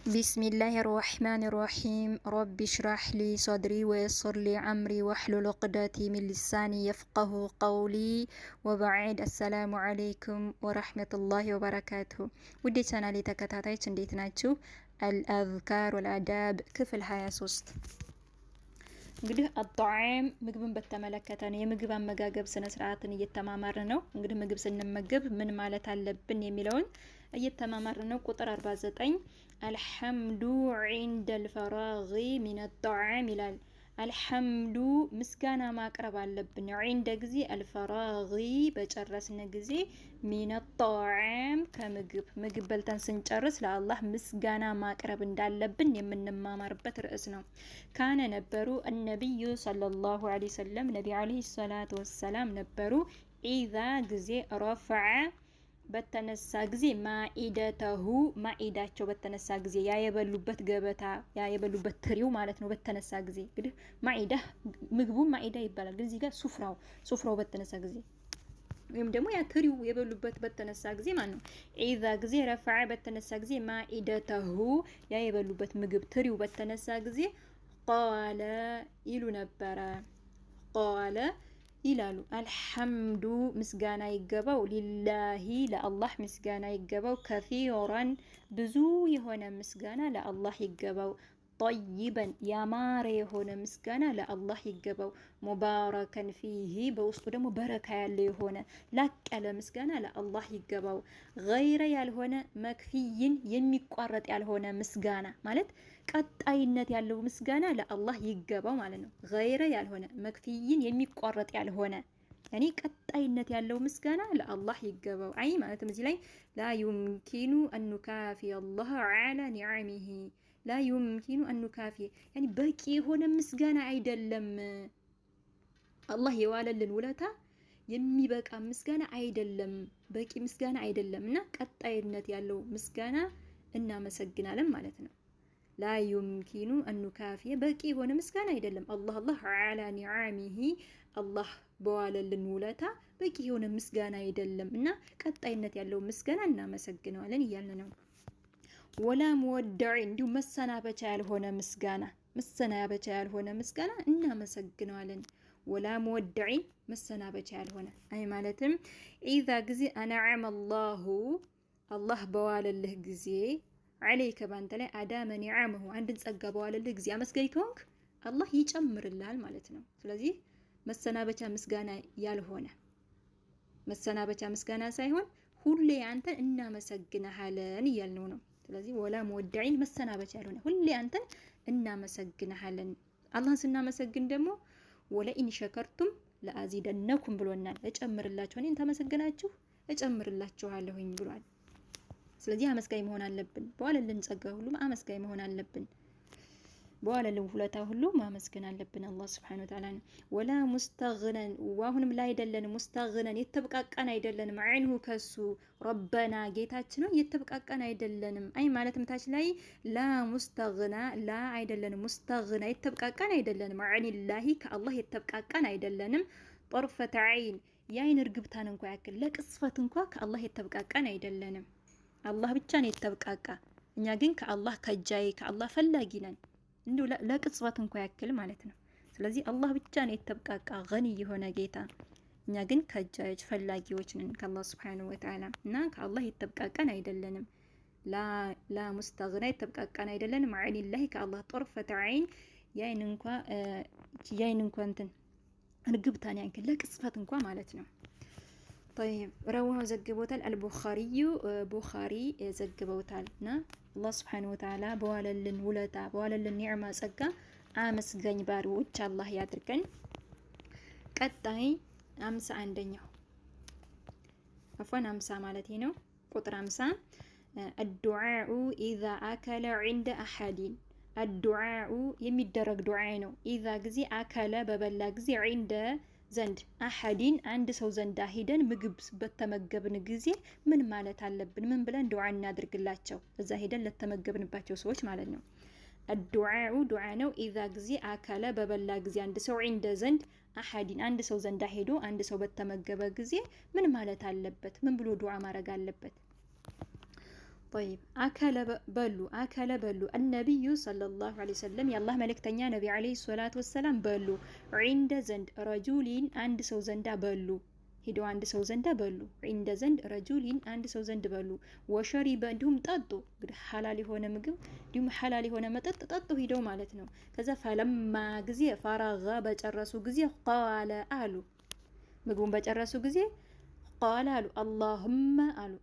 بسم الله الرحمن الرحيم رب اشرح لي صدري ويسر لي أمري واحلل عقدة من لساني يفقه قولي وبعد السلام عليكم ورحمة الله وبركاته ودي ቻናሌ ተከታታዮች እንዴት ናችሁ? الأذكار والآداب ክፍል 23 እንግዲህ አጣዓም ምግብን በተመለከተ ነው። የምግብ አመጋገብ ስነ ስርዓትን እየተማማርን ነው። እንግዲህ ምግብ ስንመገብ ምን ማለት አለብን የሚለውን እየተማማርን ነው። ቁጥር 49 አልሐምዱ عند الفراغ من الطعام ይላል። አልሐምዱ ምስጋና ማቅረብ አለብን። عند ጊዜ الفراغ በጨረስን ጊዜ من الطعام ከምግብ በልተን ስንጨርስ ለአላህ ምስጋና ማቅረብ እንዳለብን የምንማማርበት ርዕስ ነው። ካነ ነበሩ النبي صلى الله عليه وسلم ነቢ عليه الصلاة والسلام ነበሩ ኢዛ ጊዜ ረፈዐ በተነሳ ጊዜ ማኢደተሁ ማኢዳቸው በተነሳ ጊዜ ያየበሉበት ገበታ ያየበሉበት ትሪው ማለት ነው። በተነሳ ጊዜ እንግዲህ ማኢዳ ምግቡ ማኢዳ ይባላል። ግን እዚህ ጋር ሱፍራው በተነሳ ጊዜ ወይም ደግሞ ያ ትሪው የበሉበት በተነሳ ጊዜ ማለት ነው። ኢዛ ጊዜ ረፈዐ በተነሳ ጊዜ ማኢደተሁ ያየበሉበት ምግብ ትሪው በተነሳ ጊዜ ቃለ ይሉ ነበረ። ቃለ ይላሉ አልሐምዱ ምስጋና ይገባው ሊላሂ ለአላህ ምስጋና ይገባው ከሲራን ብዙ የሆነ ምስጋና ለአላህ ይገባው ጠይበን ያማረ የሆነ ምስጋና ለአላህ ይገባው ሙባረከን ፊሂ በውስጡ ደግሞ በረካ ያለው የሆነ ላቅ ያለ ምስጋና ለአላህ ይገባው ገይረ ያልሆነ መክፊይን የሚቋረጥ ያልሆነ ምስጋና ማለት ቀጣይነት ያለው ምስጋና ለአላህ ይገባው ማለት ነው። ገይረ ያልሆነ መክፊይን የሚቋረጥ ያልሆነ ያኒ ቀጣይነት ያለው ምስጋና ለአላህ ይገባው። አይ ማለትም እዚህ ላይ ላ ዩምኪኑ አንካፊ አላህ ዐላ ኒዓሚሂ ላ ዩምኪኑ አንካፊ ያኒ በቂ የሆነ ምስጋና አይደለም። አላህ የዋለልን ውለታ የሚበቃ ምስጋና አይደለም፣ በቂ ምስጋና አይደለም እና ቀጣይነት ያለው ምስጋና እናመሰግናለን ማለት ነው። ላ ዩምኪኑ አንካፊ በቂ የሆነ ምስጋና አይደለም። አላህ ዐላ ኒዓሚሂ አላህ በዋለልን ውለታ በቂ የሆነ ምስጋና አይደለም እና ቀጣይነት ያለው ምስጋና እናመሰግነዋለን እያልን ነው። ወላ ሙወደዕ እንዲሁ መሰናበቻ ያልሆነ ምስጋና እናመሰግነዋለን። ወላ ሙወደዕ መሰናበቻ ያልሆነ አይ ማለትም ኢዛ ጊዜ አንዐመ አላህ በዋለልህ ጊዜ አለይከ ባንተ ላይ አዳመ ኒዓመሁ አንድን ጸጋ በዋለልህ ጊዜ አመስጋኝ ከሆንክ አላህ ይጨምርልሃል ማለት ነው። ስለዚህ መሰናበቻ ምስጋና ያልሆነ መሰናበቻ ምስጋና ሳይሆን ሁሌ አንተን እናመሰግንሃለን እያልነው ነው። ስለዚህ ወላ ሙወደዒን መሰናበቻ ያልሆነ ሁሌ አንተን እናመሰግንሃለን። አላህን ስናመሰግን ደግሞ ወለኢን ሸከርቱም ለአዚደነኩም ብሎናል። እጨምርላችሁ እኔን ተመሰግናችሁ እጨምርላችኋለሁኝ ብሏል። ስለዚህ አመስጋኝ መሆን አለብን። በዋለልን ጸጋ ሁሉ አመስጋኝ መሆን አለብን። በዋለልን ውለታ ሁሉ ማመስገን አለብን አላህ Subhanahu Wa Ta'ala። ወላ ሙስተግነን ወአሁንም ላይ አይደለንም ሙስተግነን የተብቃቃን አይደለንም አይንሁ ከሱ ረበና ጌታችን ነው የተብቃቃን አይደለንም። አይ ማለትም ታች ላይ ላ ሙስተግና ላ አይደለንም ሙስተግና የተብቃቃን አይደለንም አይንላሂ ከአላህ የተብቃቃን አይደለንም። ጠርፈተ አይን የአይን እርግብታን እንኳን ያክል ለቅስፈት እንኳን ከአላህ የተብቃቃን አይደለንም። አላህ ብቻ ነው የተብቃቃ። እኛ ግን ከአላህ ከጃይ ከአላህ ፈላጊ ነን እንዴ ለቅጽበት እንኳን ያክል ማለት ነው። ስለዚህ አላህ ብቻ ነው የተብቃቃ ገኒ የሆነ ጌታ። እኛ ግን ከጃዮች ፈላጊዎች ነን ከአላህ Subhanahu Wa Ta'ala እና ከአላህ የተብቃቃን አይደለንም። ላ ሙስተግና የተብቃቃን አይደለንም አይንላሂ ከአላህ ጠርፈተ አይን ያይን እንኳን እንትን እርግብታን ያክል ለቅጽበት እንኳን ማለት ነው። طيب رواه ዘግቦታል ቡኻሪ ዘግበውታልና አላህ Subhanahu Wa Ta'ala በዋለልን ውለታ በዋለልን ኒዕማ ጸጋ አመስጋኝ ባሪዎች አላህ ያድርገን። ቀጣይ 51ኛው አፈን 50 ማለት ነው። ቁጥር 50 الدعاء إذا أكل عند أحد الدعاء የሚደረግ ዱዓ ነው። ኢዛ ጊዜ አከለ በበላ ጊዜ عند ዘንድ አሐዲን አንድ ሰው ዘንድ ሄደን ምግብ በተመገብን ጊዜ ምን ማለት አለብን? ምን ብለን ዱዓ እናድርግላቸው? እዛ ሄደን ለተመገብንባቸው ሰዎች ማለት ነው። الدعاء ዱዓ ነው። ኢዛ ጊዜ አከለ በበላ ጊዜ አንድ ሰው عند ዘንድ አሐዲን አንድ ሰው ዘንድ ሄዶ አንድ ሰው በተመገበ ጊዜ ምን ማለት አለበት? ምን ብሎ ዱዓ ማድረግ አለበት? طيب أكل بلو النبي صلى الله عليه وسلم يالله ملك تنيا نبي عليه الصلاة والسلام بلو عند زند رجولين عند سو زندا بلو هيدو عند سو زندا بلو عند زند رجولين عند سو زند بلو وشرب عندهم ططو حلالي هنا مقب ديهم حلالي هنا مطط ططو هيدو مالتنا كذا فلما غزي فراغ بجرسو غزي قال قالوا مقبون بجرسو غزي قالوا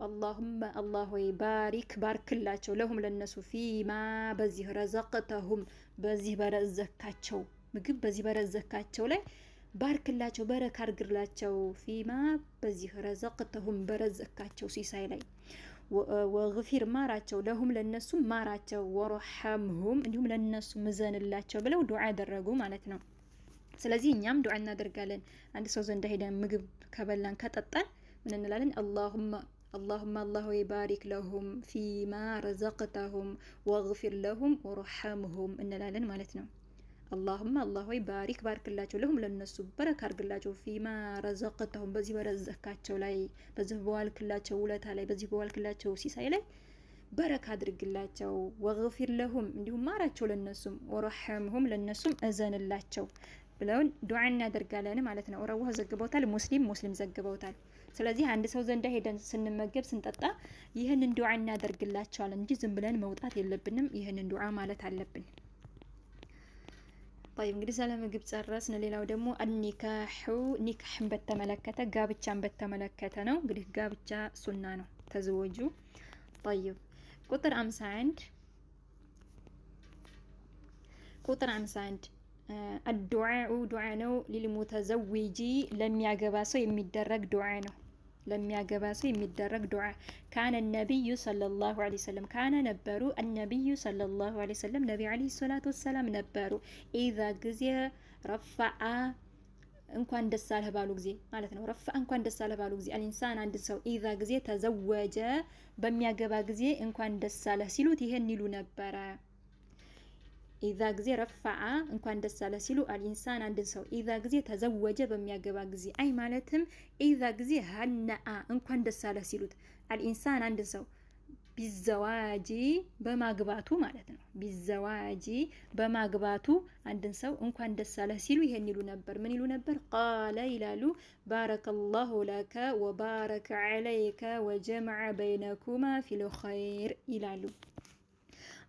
اللهم الله يبارك بارك الله لهم للناس فيما بزيه رزقتهم بزيه برزقاتቸው ምግብ በዚህ በረዘካቸው ላይ ባርክላቸው በረካ አርግላቸው ፊማ በዚህ ረዘቅተሁም በረዘካቸው ሲሳይ ላይ ወግፊር ማራቸው ለሁም ለነሱ ማራቸው ወረሐምሁም እንዲሁም ለነሱ ምዘንላቸው ብለው ዱዓ ያደረጉ ማለት ነው። ስለዚህ እኛም ዱዓ እናደርጋለን። አንድ ሰው ዘንድ ሄደን ምግብ ከበላን ከጠጣን ምን እንላለን? اللهم الله يبارك لهم فيما رزقتهم واغفر لهم وارحمهم እንላለን ማለት ነው። اللهم الله يبارك بارك ላቸው ለሁም ለነሱ በረካ አርግላቸው ፊማ ረዘቅተሁም በዚህ በረዘካቸው ላይ በዚህ በዋልክላቸው ውለታ ላይ በዚህ በዋልክላቸው ሲሳይ ላይ በረካ አድርግላቸው ወግፊር ለሁም እንዲሁም ማራቸው ለነሱም ወረሐምሁም ለነሱም እዘንላቸው ብለውን ዱዓ እናደርጋለን ማለት ነው። ረዋህ ዘግበውታል፣ ሙስሊም ዘግበውታል። ስለዚህ አንድ ሰው ዘንዳ ሄደን ስንመገብ ስንጠጣ ይህንን ዱዓ እናደርግላቸዋለን እንጂ ዝም ብለን መውጣት የለብንም። ይህንን ዱዓ ማለት አለብን። طيب እንግዲህ ስለ ምግብ ጨረስን። ሌላው ደግሞ ኒካህን በተመለከተ ጋብቻን በተመለከተ ነው። እንግዲህ ጋብቻ ሱና ነው፣ ተዘወጁ። طيب ቁጥር 51 الدعاء دعاء ነው للمتزوج لم يغባ ሰው የሚደረግ ዱዓ ነው። ለሚያገባ ሰው የሚደረግ ዱዓ ካነ ነብዩ ሰለላሁ ዐለይሂ ወሰለም ካነ ነበሩ النبي صلى الله عليه وسلم ነብዩ ዐለይሂ ሰላቱ ወሰላም ነበሩ ኢዛ ጊዜ ረፈዓ እንኳን ደስ አለህ ባሉ ጊዜ ማለት ነው። ረፈዓ እንኳን ደስ አለህ ባሉ ጊዜ አልኢንሳን አንድ ሰው ኢዛ ጊዜ ተዘወጀ በሚያገባ ጊዜ እንኳን ደስ አለህ ሲሉት ይሄን ይሉ ነበረ። ኢዛ ጊዜ ረፈዓ እንኳን ደስ አለ ሲሉ አልኢንሳን አንድ ሰው ኢዛ ጊዜ ተዘወጀ በሚያገባ ጊዜ አይ ማለትም ኢዛ ጊዜ ሀነአ እንኳን ደስ አለ ሲሉት አልኢንሳን አንድ ሰው ቢዘዋጂ በማግባቱ ማለት ነው። ቢዘዋጂ በማግባቱ አንድ ሰው እንኳን ደስ አለ ሲሉ ይሄን ይሉ ነበር። ምን ይሉ ነበር? ቃለ ይላሉ ባረከላሁ ለከ ወባረከ ዐለይከ ወጀመዐ በይነኩማ ፊል ኸይር ይላሉ።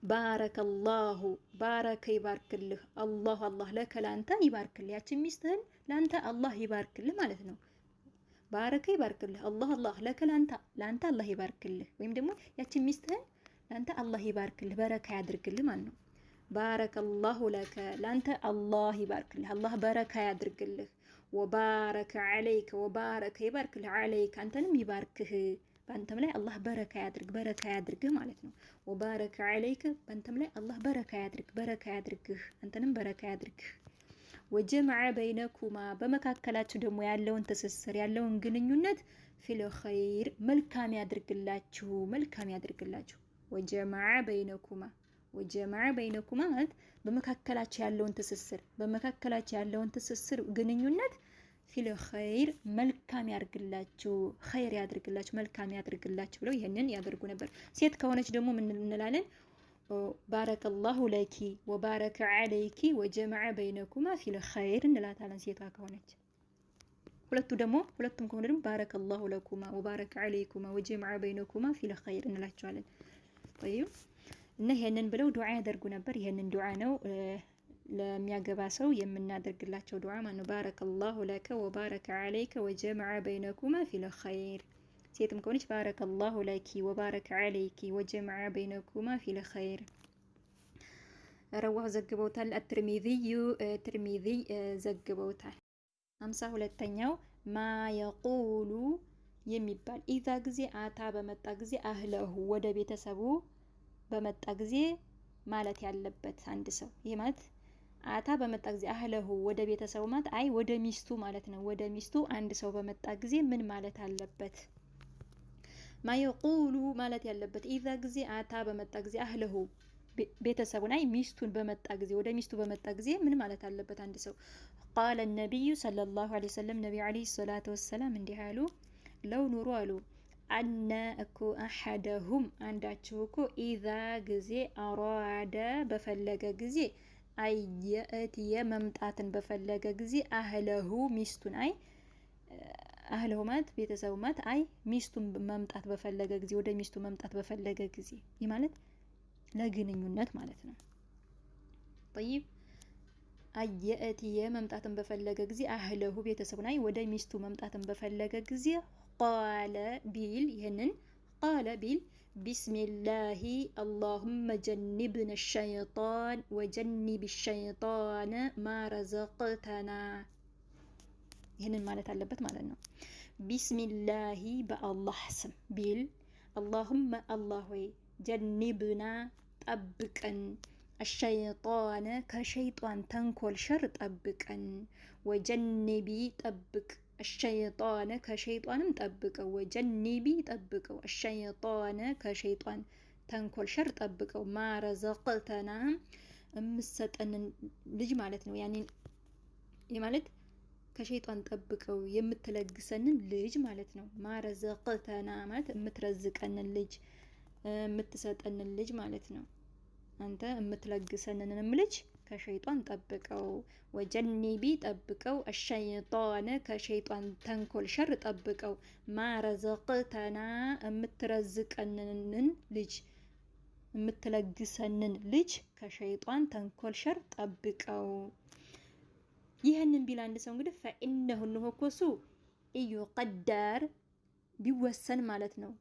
ባረከላሁ ባረከ ይባርክልህ አላህ ለከ ላንተ ይባርክልህ ያችን ሚስትህን ላንተ አላህ ይባርክልህ ማለት ነው። ባረከ ይባርክልህ አላህ ለከ ላንተ አላህ ይባርክልህ ወይም ደግሞ ያችን ሚስትህን ላንተ አላህ ይባርክልህ በረካ ያድርግልህ ማለት ነው። ባረከላሁ ለከ ላንተ አላህ ይባርክልህ አላህ በረካ ያድርግልህ። ወባረከ ዐለይከ ወባረከ ይባርክልህ ዐለይከ አንተንም ይባርክህ በአንተም ላይ አላህ በረካ ያድርግህ ማለት ነው። ወባረከ ዐለይከ በአንተም ላይ አላህ በረካ ያድርግህ አንተንም በረካ ያድርግህ። ወጀመዐ በይነኩማ በመካከላችሁ ደግሞ ያለውን ትስስር ያለውን ግንኙነት ፊል ኸይር መልካም ያድርግላችሁ። ወጀመዐ በይነኩማ ማለት በመካከላችሁ ያለውን ትስስር ግንኙነት ፊል ኸይር መልካም ያድርግላችሁ ኸይር ያድርግላችሁ መልካም ያድርግላችሁ ብለው ይሄንን ያደርጉ ነበር። ሴት ከሆነች ደግሞ ምን እንላለን? ባረከላሁ ለኪ ወባረከ ዐለይኪ ወጀመዐ በይነኩማ ፊል ኸይር እንላታለን ሴቷ ከሆነች። ሁለቱም ከሆነ ደግሞ ባረከላሁ ለኩማ ወባረከ ዐለይኩማ ወጀመዐ በይነኩማ ፊል ኸይር እንላቸዋለን። طيب እና ይሄንን ብለው ዱዓ ያደርጉ ነበር። ይሄንን ዱዓ ነው ለሚያገባ ሰው የምናደርግላቸው ዱዓ ማለት ነው። ባረከላሁ ለከ ወባረከ ዐለይከ ወጀመዐ በይነኩማ ፊል ኸይር። ሴትም ከሆነች ባረከላሁ ለኪ ወባረከ ዐለይኪ ወጀመዐ በይነኩማ ፊል ኸይር። ረዋሁ ዘግበውታል። ትርሚዚ ዘግበውታል። 52ኛው ማ የቁሉ የሚባል ኢዛ ጊዜ አታ በመጣ ጊዜ አህለሁ ወደ ቤተሰቡ በመጣ ጊዜ ማለት ያለበት አንድ ሰው ይሄ ማለት አታ በመጣ ጊዜ አህለሁ ወደ ቤተሰቡ ማለት አይ ወደ ሚስቱ ማለት ነው። ወደ ሚስቱ አንድ ሰው በመጣ ጊዜ ምን ማለት አለበት? ማየቁሉ ማለት ያለበት ኢዛ ጊዜ አታ በመጣ ጊዜ አህለሁ ቤተሰቡን አይ ሚስቱን በመጣ ጊዜ ወደ ሚስቱ በመጣ ጊዜ ምን ማለት አለበት አንድ ሰው? ቃለ ነብዩ ሰለላሁ ዐለይሂ ወሰለም ነብዩ ዐለይሂ ሰላቱ ወሰላም እንዲህ አሉ ለው ኑሩ አሉ አነ እኮ አሐደሁም አንዳቸው እኮ ኢዛ ጊዜ አራደ በፈለገ ጊዜ አየእትየ መምጣትን በፈለገ ጊዜ አህለሁ ሚስቱን አይ አህለሁ ማለት ቤተሰቡ ማለት አይ ሚስቱን መምጣት በፈለገ ጊዜ ወደ ሚስቱ መምጣት በፈለገ ጊዜ ይህ ማለት ለግንኙነት ማለት ነው። طيب አየእትየ መምጣትን በፈለገ ጊዜ አህለሁ ቤተሰቡን አይ ወደ ሚስቱ መምጣትን በፈለገ ጊዜ ቃለ ቢል ይህንን ቃለ ቢል ቢስሚላሂ አላሁመ ጀንብና ሸይጣን ወጀንብ ሸይጣን ማ ረዘቅተና ይህንን ማለት አለበት ማለት ነው። ቢስሚላሂ በአላህ ስም ቢል አላሁመ አላህ ወይ ጀንብና ጠብቀን الشيطان كشيطان تنكل شر طبقن وجنبي طبق الشيطان كشيطان طبقه وجنبي طبقه الشيطان كشيطان تنكل شر طبقه ما رزقتنا امسطن ልጅ ማለት ነው ያኒ ማለት ከሸይጣን ጠብቀው የምትለግሰንን ልጅ ማለት ነው። ማረዘቅተና ማለት የምትረዝቀንን ልጅ የምትሰጠንን ልጅ ማለት ነው። አንተ የምትለግሰንንም ልጅ ከሸይጣን ጠብቀው ወጀንቢ ጠብቀው الشيطان ከሸይጣን ተንኮል ሸር ጠብቀው ማረዘቅተና የምትረዝቀንን ልጅ የምትለግሰንን ልጅ ከሸይጣን ተንኮል ሸር ጠብቀው። ይህንን ቢል አንድ ሰው እንግዲህ فإنه ነሆኮሱ ይቀደር ቢወሰን ማለት ነው።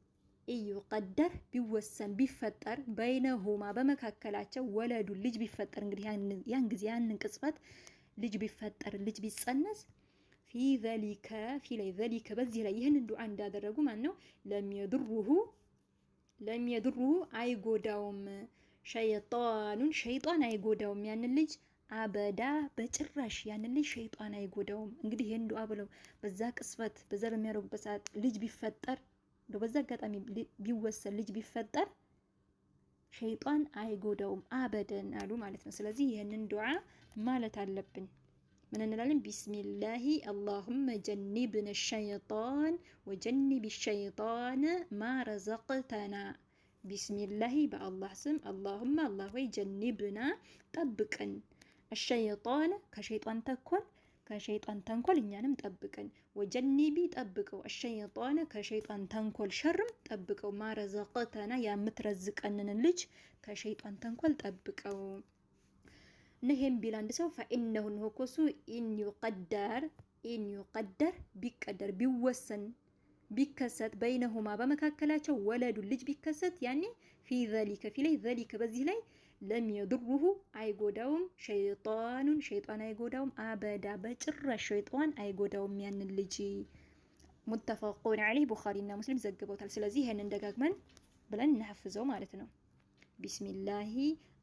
ይቀደር ቢወሰን ቢፈጠር በይነሁማ በመካከላቸው ወለዱ ልጅ ቢፈጠር እንግዲህ ያን ጊዜ ያንን ቅጽበት ልጅ ቢፈጠር ልጅ ቢጸነስ ፊ ذلك في ذلك በዚህ ላይ ይህንን ዱዓ እንዳደረጉ ማን ነው ለሚየድሩሁ አይጎዳውም ሸይጣን አይጎዳውም ያንን ልጅ አበዳ በጭራሽ ያንን ልጅ ሸይጣን አይጎዳውም። እንግዲህ ይሄን ዱዓ ብለው በዛ ቅጽበት በዛ በሚያደርጉበት ሰዓት ልጅ ቢፈጠር በዛ አጋጣሚ ቢወሰን ልጅ ቢፈጠር ሸይጣን አይጎዳውም አበደን አሉ ማለት ነው። ስለዚህ ይሄንን ዱዓ ማለት አለብን። ምን እንላለን? ቢስሚላሂ አላሁመ ጀንብና ሸይጣን ወጀንብ ሸይጣን ማ ረዘቅተና ቢስሚላሂ በአላህ ስም አላሁመ አላህ ወይ ጀንብና ጠብቀን الشيطان ከሸይጣን ተንኮል እኛንም ጠብቀን ወጀንቢ ጠብቀው الشيطان ከሸይጣን ተንኮል ሸርም ጠብቀው ማረዘቅተና የምትረዝቀንን ልጅ ከሸይጣን ተንኮል ጠብቀው። ነህም ቢል አንድ ሰው فإنه ነሆኮሱ ኢን ይቀደር ቢቀደር ቢወሰን ቢከሰት በይነሁማ በመካከላቸው ወለዱ ልጅ ቢከሰት ያኔ في ذلك በዚህ ላይ ለም የድሩሁ አይጎዳውም ሸይጣን አይጎዳውም አበዳ በጭራሽ ሸይጣን አይጎዳውም ያንን ልጅ። ሙተፈቁን ዐለይህ ቡኻሪና ሙስሊም ዘግበውታል። ስለዚህ ይሄንን ደጋግመን ብለን እናሐፍዘው ማለት ነው። ቢስሚላሂ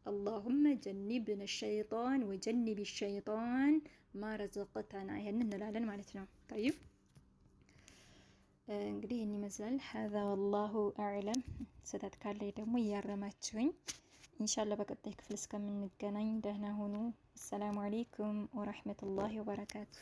አላሁመ ጀንብና ሸይጣን ወጀንብ ሸይጣን ማ ረዘቅተና ይሄንን እንላለን ማለት ነው። طيب እንግዲህ ይሄን ይመስላል። هذا والله أعلم ስህተት ካለ ደግሞ እያረማችሁኝ ኢንሻአላህ በቀጣይ ክፍል እስከምንገናኝ ደህና ሁኑ። አሰላሙ አለይኩም ወራህመቱላሂ ወበረካቱ።